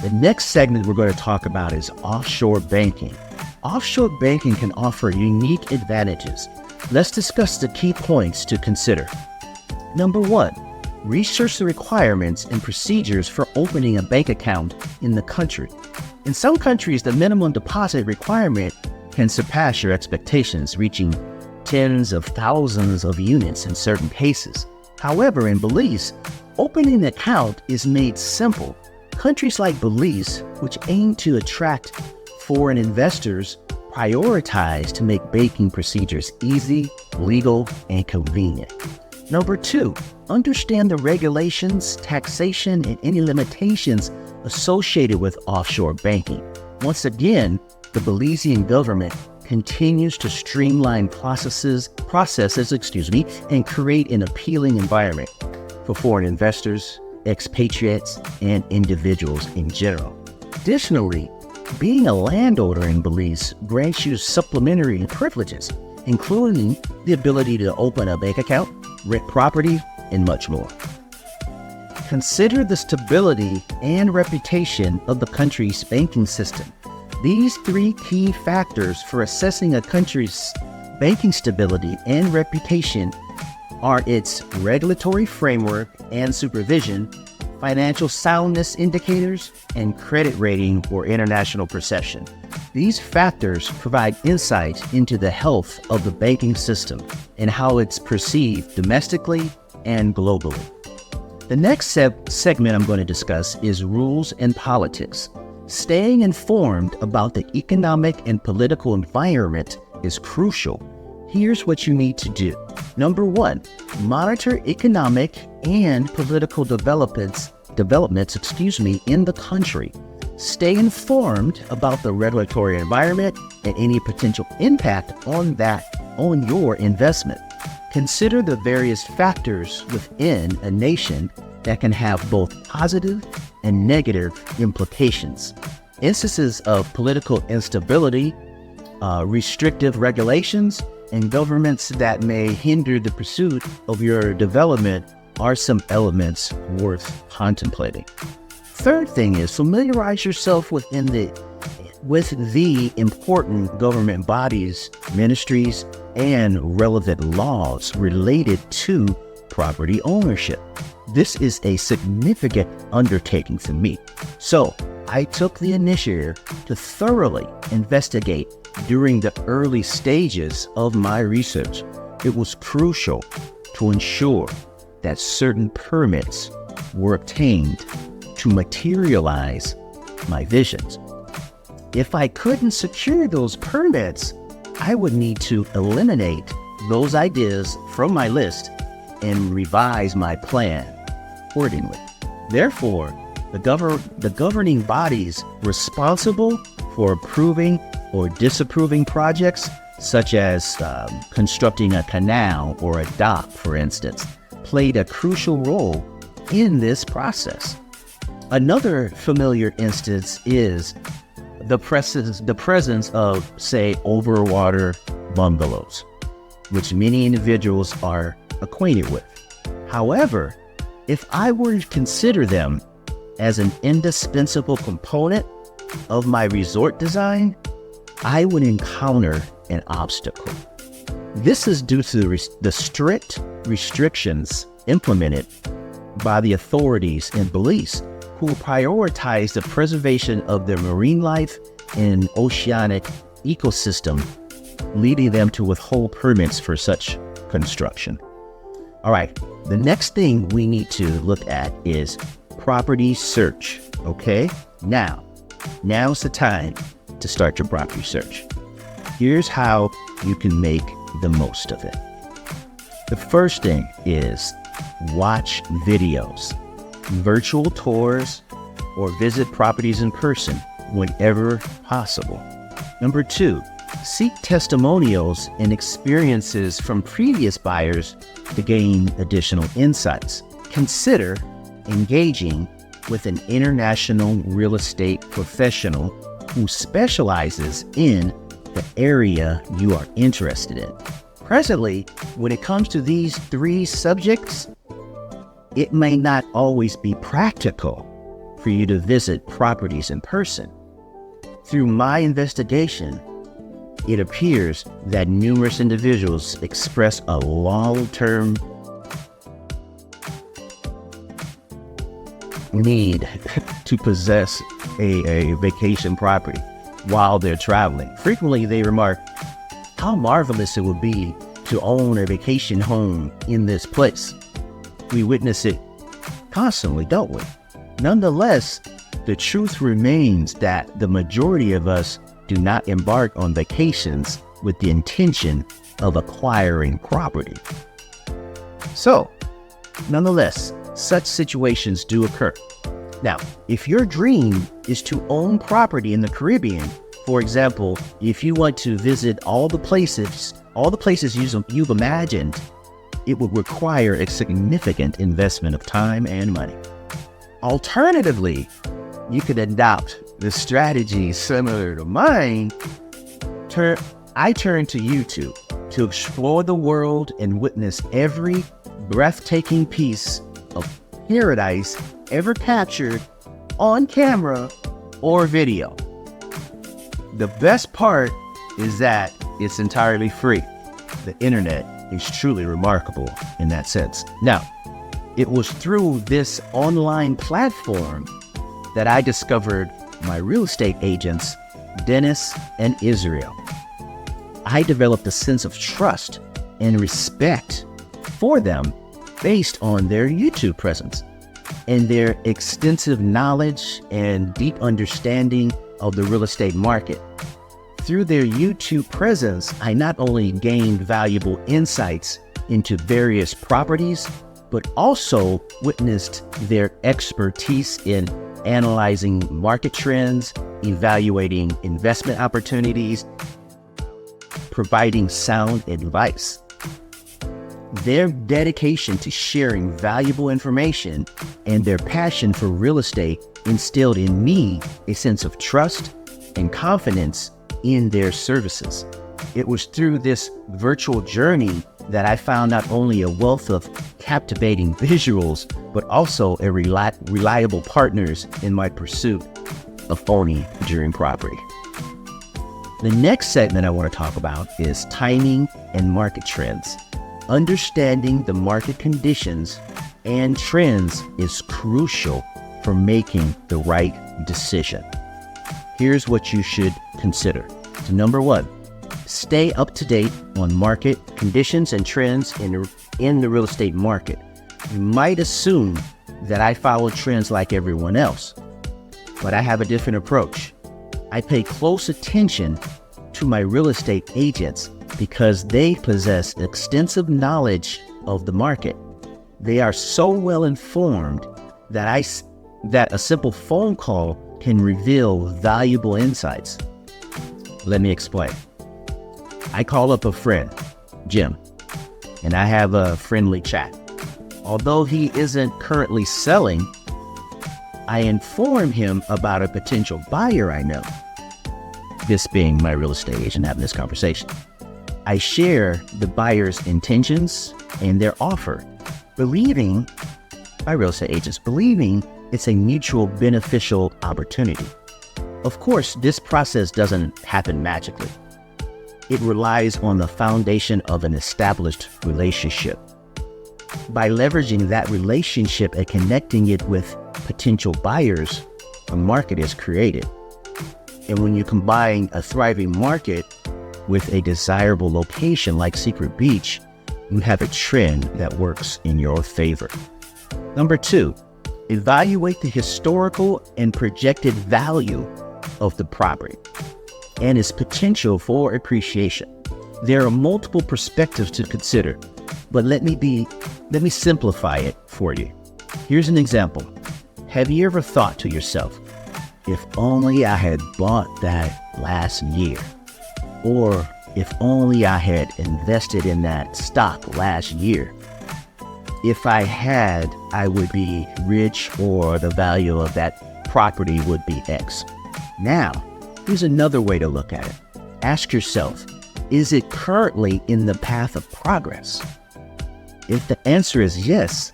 The next segment we're going to talk about is offshore banking. Offshore banking can offer unique advantages. Let's discuss the key points to consider. Number 1, research the requirements and procedures for opening a bank account in the country. In some countries, the minimum deposit requirement can surpass your expectations, reaching tens of thousands of units in certain cases. However, in Belize, opening an account is made simple. Countries like Belize, which aim to attract foreign investors, prioritize to make banking procedures easy, legal, and convenient. Number 2, understand the regulations, taxation, and any limitations associated with offshore banking. Once again, the Belizean government continues to streamline processes, and create an appealing environment for foreign investors, expatriates, and individuals in general. Additionally, being a landowner in Belize grants you supplementary privileges, including the ability to open a bank account, rent property, and much more. Consider the stability and reputation of the country's banking system. These 3 key factors for assessing a country's banking stability and reputation are its regulatory framework and supervision, financial soundness indicators, and credit rating or international perception. These factors provide insight into the health of the banking system and how it's perceived domestically and globally. The next segment I'm going to discuss is rules and politics. Staying informed about the economic and political environment is crucial. Here's what you need to do. Number 1, monitor economic and political developments in the country. Stay informed about the regulatory environment and any potential impact on your investment. Consider the various factors within a nation that can have both positive and negative implications. Instances of political instability, restrictive regulations, and governments that may hinder the pursuit of your development are some elements worth contemplating. Third thing is familiarize yourself with the important government bodies, ministries, and relevant laws related to property ownership. This is a significant undertaking for me. So I took the initiative to thoroughly investigate during the early stages of my research. It was crucial to ensure that certain permits were obtained to materialize my visions. If I couldn't secure those permits, I would need to eliminate those ideas from my list and revise my plan accordingly. Therefore, the governing bodies responsible for approving or disapproving projects, such as constructing a canal or a dock, for instance, played a crucial role in this process. Another familiar instance is the presence of, say, overwater bungalows, which many individuals are acquainted with. However, if I were to consider them as an indispensable component of my resort design, I would encounter an obstacle. This is due to the strict restrictions implemented by the authorities in Belize, who prioritize the preservation of their marine life and oceanic ecosystem, leading them to withhold permits for such construction. All right, the next thing we need to look at is property search, okay? Now's the time to start your property search. Here's how you can make the most of it. The first thing is watch videos, virtual tours, or visit properties in person whenever possible. Number 2, seek testimonials and experiences from previous buyers to gain additional insights. Consider engaging with an international real estate professional who specializes in the area you are interested in. Presently, when it comes to these 3 subjects, it may not always be practical for you to visit properties in person. Through my investigation, it appears that numerous individuals express a long-term need to possess a vacation property while they're traveling. Frequently, they remark how marvelous it would be to own a vacation home in this place. We witness it constantly, don't we? Nonetheless, the truth remains that the majority of us do not embark on vacations with the intention of acquiring property. So, nonetheless, such situations do occur. Now, if your dream is to own property in the Caribbean, for example, if you want to visit all the places you've imagined, it would require a significant investment of time and money. Alternatively, you could adopt the strategy similar to mine. I turn to YouTube to explore the world and witness every breathtaking piece of paradise ever captured on camera or video. The best part is that it's entirely free. The internet is truly remarkable in that sense. Now, it was through this online platform that I discovered my real estate agents, Dennis and Israel. I developed a sense of trust and respect for them based on their YouTube presence and their extensive knowledge and deep understanding of the real estate market. Through their YouTube presence, I not only gained valuable insights into various properties, but also witnessed their expertise in analyzing market trends, evaluating investment opportunities, providing sound advice. Their dedication to sharing valuable information and their passion for real estate instilled in me a sense of trust and confidence in their services. It was through this virtual journey that I found not only a wealth of captivating visuals, but also a reliable partners in my pursuit of owning dream property. The next segment I want to talk about is timing and market trends. Understanding the market conditions and trends is crucial for making the right decision. Here's what you should consider. So number one, stay up to date on market conditions and trends in the real estate market. You might assume that I follow trends like everyone else, but I have a different approach. I pay close attention to my real estate agents because they possess extensive knowledge of the market. They are so well informed that a simple phone call can reveal valuable insights. Let me explain. I call up a friend, Jim, and I have a friendly chat. Although he isn't currently selling, I inform him about a potential buyer I know. This being my real estate agent having this conversation. I share the buyer's intentions and their offer, my real estate agents believing it's a mutual beneficial opportunity. Of course, this process doesn't happen magically. It relies on the foundation of an established relationship. By leveraging that relationship and connecting it with potential buyers, a market is created. And when you combine a thriving market with a desirable location like Secret Beach, you have a trend that works in your favor. Number two, evaluate the historical and projected value of the property and its potential for appreciation. There are multiple perspectives to consider, but let me simplify it for you. Here's an example. Have you ever thought to yourself, if only I had bought that last year? Or if only I had invested in that stock last year? If I had, I would be rich, or the value of that property would be X. Now, here's another way to look at it. Ask yourself, is it currently in the path of progress? If the answer is yes,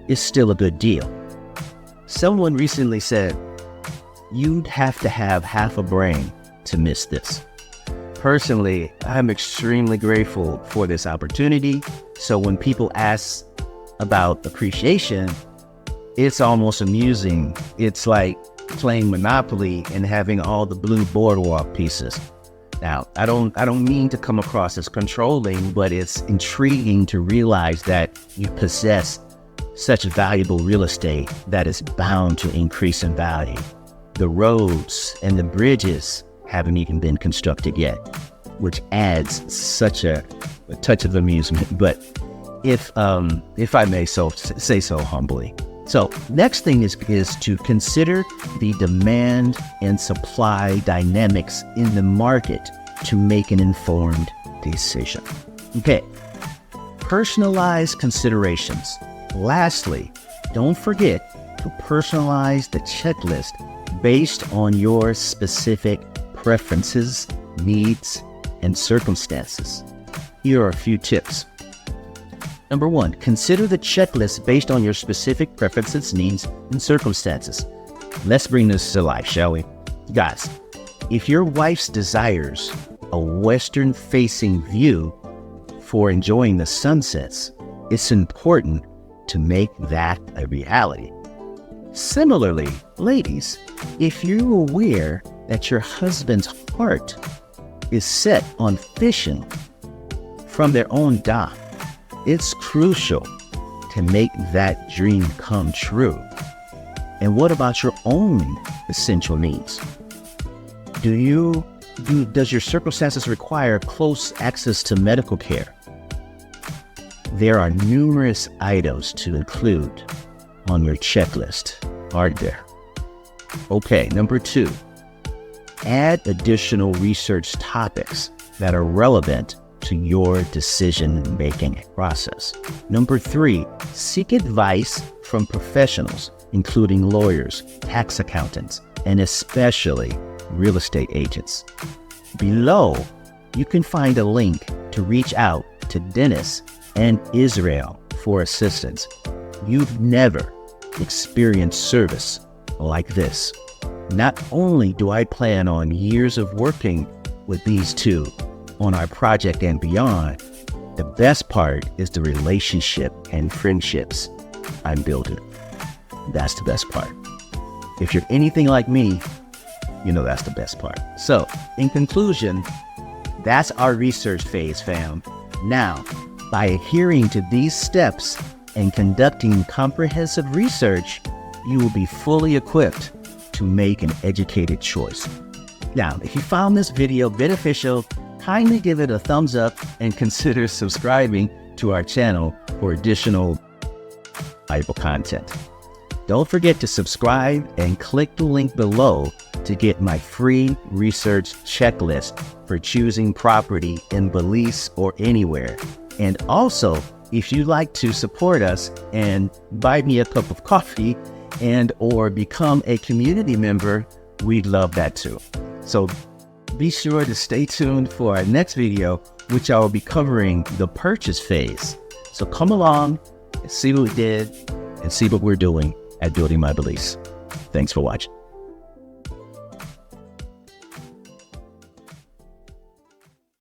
it's still a good deal. Someone recently said, you'd have to have half a brain to miss this. Personally, I'm extremely grateful for this opportunity. So when people ask about appreciation, it's almost amusing. It's like playing Monopoly and having all the blue boardwalk pieces. Now, I don't mean to come across as controlling, but it's intriguing to realize that you possess such valuable real estate that is bound to increase in value. The roads and the bridges haven't even been constructed yet, which adds such a touch of amusement. But if I may say so humbly. So next thing is to consider the demand and supply dynamics in the market to make an informed decision. Okay, personalized considerations. Lastly, don't forget to personalize the checklist based on your specific preferences, needs, and circumstances. Here are a few tips. Number 1, consider the checklist based on your specific preferences, needs, and circumstances. Let's bring this to life, shall we? Guys, if your wife desires a western-facing view for enjoying the sunsets, it's important to make that a reality. Similarly, ladies, if you're aware that your husband's heart is set on fishing from their own dock, it's crucial to make that dream come true. And what about your own essential needs? Does your circumstances require close access to medical care? There are numerous items to include on your checklist, aren't there? Okay, number 2, add additional research topics that are relevant to your decision-making process. Number 3, seek advice from professionals, including lawyers, tax accountants, and especially real estate agents. Below, you can find a link to reach out to Dennis and Israel for assistance. You've never experienced service like this. Not only do I plan on years of working with these two on our project and beyond, the best part is the relationship and friendships I'm building. That's the best part. If you're anything like me, you know that's the best part. So, in conclusion, that's our research phase, fam. Now, by adhering to these steps and conducting comprehensive research, you will be fully equipped to make an educated choice. Now, if you found this video beneficial, kindly give it a thumbs up and consider subscribing to our channel for additional valuable content. Don't forget to subscribe and click the link below to get my free research checklist for choosing property in Belize or anywhere. And also, if you'd like to support us and buy me a cup of coffee and or become a community member, we'd love that too. So be sure to stay tuned for our next video, which I will be covering the purchase phase. So come along and see what we did and see what we're doing at Building My Belize. Thanks for watching.